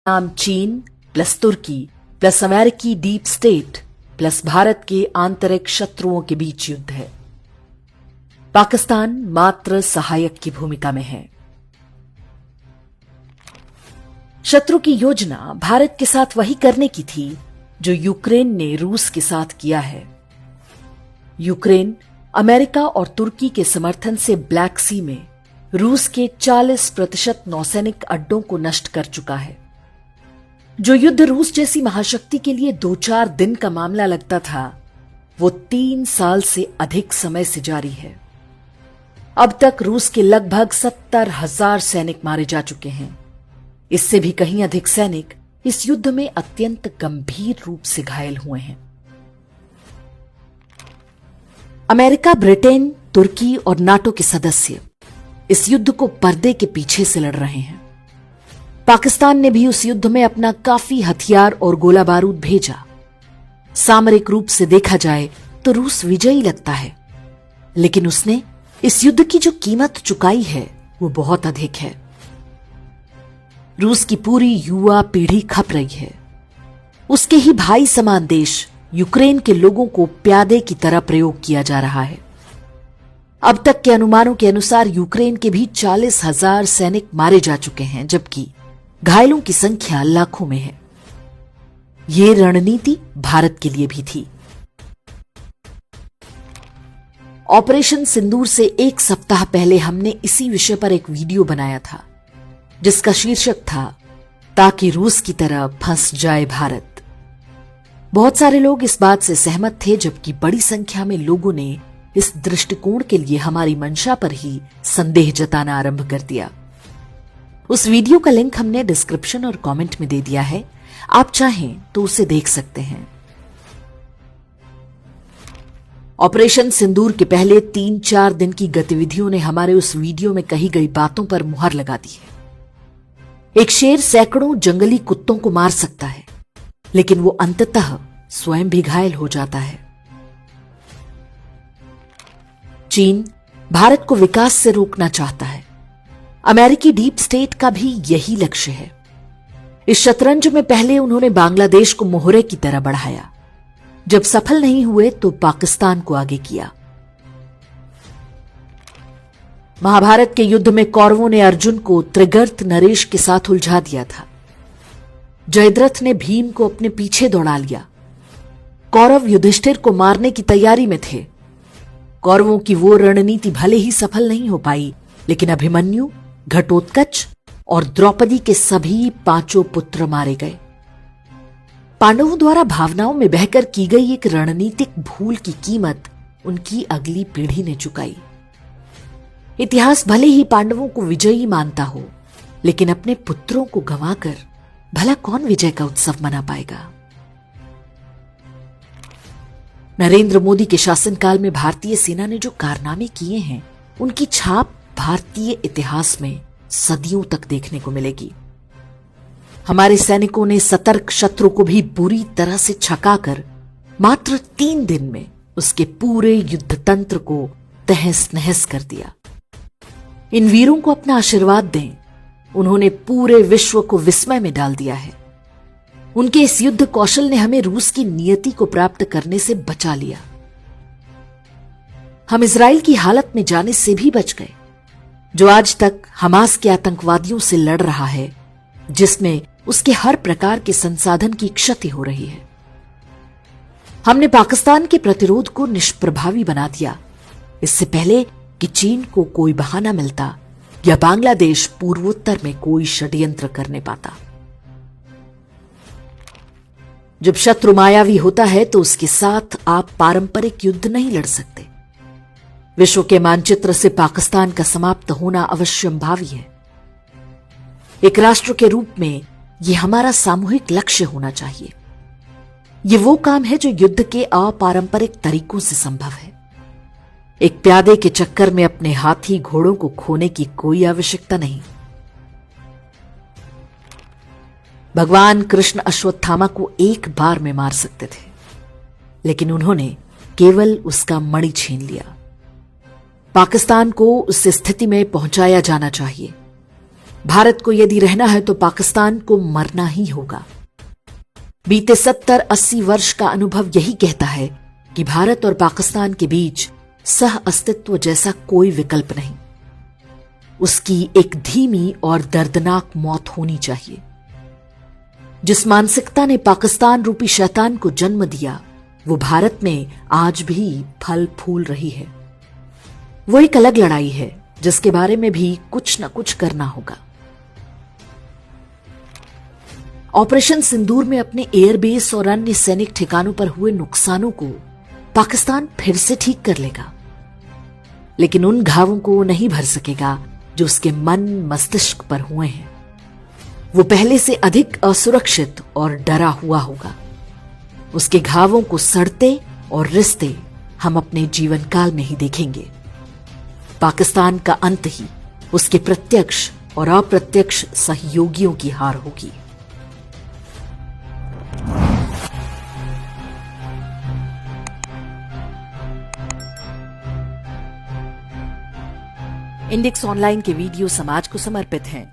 नाम चीन प्लस तुर्की प्लस अमेरिकी डीप स्टेट प्लस भारत के आंतरिक शत्रुओं के बीच युद्ध है। पाकिस्तान मात्र सहायक की भूमिका में है। शत्रु की योजना भारत के साथ वही करने की थी जो यूक्रेन ने रूस के साथ किया है। यूक्रेन अमेरिका और तुर्की के समर्थन से ब्लैक सी में रूस के 40% नौसैनिक अड्डों को नष्ट कर चुका है। जो युद्ध रूस जैसी महाशक्ति के लिए 2-4 दिन का मामला लगता था, वो 3 साल से अधिक समय से जारी है। अब तक रूस के लगभग 70,000 सैनिक मारे जा चुके हैं। इससे भी कहीं अधिक सैनिक इस युद्ध में अत्यंत गंभीर रूप से घायल हुए हैं। अमेरिका, ब्रिटेन, तुर्की और नाटो के सदस्य इस युद्ध को पर्दे के पीछे से लड़ रहे हैं। पाकिस्तान ने भी उस युद्ध में अपना काफी हथियार और गोला बारूद भेजा। सामरिक रूप से देखा जाए तो रूस विजयी लगता है, लेकिन उसने इस युद्ध की जो कीमत चुकाई है वो बहुत अधिक है। रूस की पूरी युवा पीढ़ी खप रही है। उसके ही भाई समान देश यूक्रेन के लोगों को प्यादे की तरह प्रयोग किया जा रहा है। अब तक के अनुमानों के अनुसार यूक्रेन के भी 40,000 सैनिक मारे जा चुके हैं, जबकि घायलों की संख्या लाखों में है। ये रणनीति भारत के लिए भी थी। ऑपरेशन सिंदूर से 1 सप्ताह पहले हमने इसी विषय पर एक वीडियो बनाया था, जिसका शीर्षक था ताकि रूस की तरह फंस जाए भारत। बहुत सारे लोग इस बात से सहमत थे, जबकि बड़ी संख्या में लोगों ने इस दृष्टिकोण के लिए हमारी मंशा पर ही संदेह जताना आरंभ कर दिया। उस वीडियो का लिंक हमने डिस्क्रिप्शन और कमेंट में दे दिया है, आप चाहें तो उसे देख सकते हैं। ऑपरेशन सिंदूर के पहले 3-4 दिन की गतिविधियों ने हमारे उस वीडियो में कही गई बातों पर मुहर लगा दी है। एक शेर सैकड़ों जंगली कुत्तों को मार सकता है, लेकिन वो अंततः स्वयं भी घायल हो जाता है। चीन भारत को विकास से रोकना चाहता है। अमेरिकी डीप स्टेट का भी यही लक्ष्य है। इस शतरंज में पहले उन्होंने बांग्लादेश को मोहरे की तरह बढ़ाया। जब सफल नहीं हुए तो पाकिस्तान को आगे किया। महाभारत के युद्ध में कौरवों ने अर्जुन को त्रिगर्त नरेश के साथ उलझा दिया था। जयद्रथ ने भीम को अपने पीछे दौड़ा लिया। कौरव युधिष्ठिर को मारने की तैयारी में थे। कौरवों की वो रणनीति भले ही सफल नहीं हो पाई, लेकिन अभिमन्यु, घटोत्कच और द्रौपदी के सभी 5 पुत्र मारे गए। पांडवों द्वारा भावनाओं में बहकर की गई एक रणनीतिक भूल की कीमत उनकी अगली पीढ़ी ने चुकाई। इतिहास भले ही पांडवों को विजयी मानता हो, लेकिन अपने पुत्रों को गंवाकर भला कौन विजय का उत्सव मना पाएगा। नरेंद्र मोदी के शासनकाल में भारतीय सेना ने जो कारनामे किए हैं, उनकी छाप भारतीय इतिहास में सदियों तक देखने को मिलेगी। हमारे सैनिकों ने सतर्क शत्रु को भी बुरी तरह से छकाकर मात्र 3 दिन में उसके पूरे युद्ध तंत्र को तहस नहस कर दिया। इन वीरों को अपना आशीर्वाद दें। उन्होंने पूरे विश्व को विस्मय में डाल दिया है। उनके इस युद्ध कौशल ने हमें रूस की नियति को प्राप्त करने से बचा लिया। हम इजराइल की हालत में जाने से भी बच गए, जो आज तक हमास के आतंकवादियों से लड़ रहा है, जिसमें उसके हर प्रकार के संसाधन की क्षति हो रही है। हमने पाकिस्तान के प्रतिरोध को निष्प्रभावी बना दिया, इससे पहले कि चीन को कोई बहाना मिलता या बांग्लादेश पूर्वोत्तर में कोई षड्यंत्र करने पाता। जब शत्रु मायावी होता है तो उसके साथ आप पारंपरिक युद्ध नहीं लड़ सकते। विश्व के मानचित्र से पाकिस्तान का समाप्त होना अवश्यंभावी है। एक राष्ट्र के रूप में यह हमारा सामूहिक लक्ष्य होना चाहिए। यह वो काम है जो युद्ध के अपारंपरिक तरीकों से संभव है। एक प्यादे के चक्कर में अपने हाथी घोड़ों को खोने की कोई आवश्यकता नहीं। भगवान कृष्ण अश्वत्थामा को एक बार में मार सकते थे, लेकिन उन्होंने केवल उसका मणि छीन लिया। पाकिस्तान को उस स्थिति में पहुंचाया जाना चाहिए भारत को यदि रहना है तो पाकिस्तान को मरना ही होगा। बीते 70-80 वर्ष का अनुभव यही कहता है कि भारत और पाकिस्तान के बीच सह अस्तित्व जैसा कोई विकल्प नहीं। उसकी एक धीमी और दर्दनाक मौत होनी चाहिए। जिस मानसिकता ने पाकिस्तान रूपी शैतान को जन्म दिया, वो भारत में आज भी फल फूल रही है। वो एक अलग लड़ाई है जिसके बारे में भी कुछ न कुछ करना होगा। ऑपरेशन सिंदूर में अपने एयरबेस और अन्य सैनिक ठिकानों पर हुए नुकसानों को पाकिस्तान फिर से ठीक कर लेगा, लेकिन उन घावों को नहीं भर सकेगा जो उसके मन मस्तिष्क पर हुए हैं। वो पहले से अधिक असुरक्षित और डरा हुआ होगा। उसके घावों को सड़ते और रिश्ते हम अपने जीवन काल में ही देखेंगे। पाकिस्तान का अंत ही उसके प्रत्यक्ष और अप्रत्यक्ष सहयोगियों की हार होगी। इंडेक्स ऑनलाइन के वीडियो समाज को समर्पित हैं।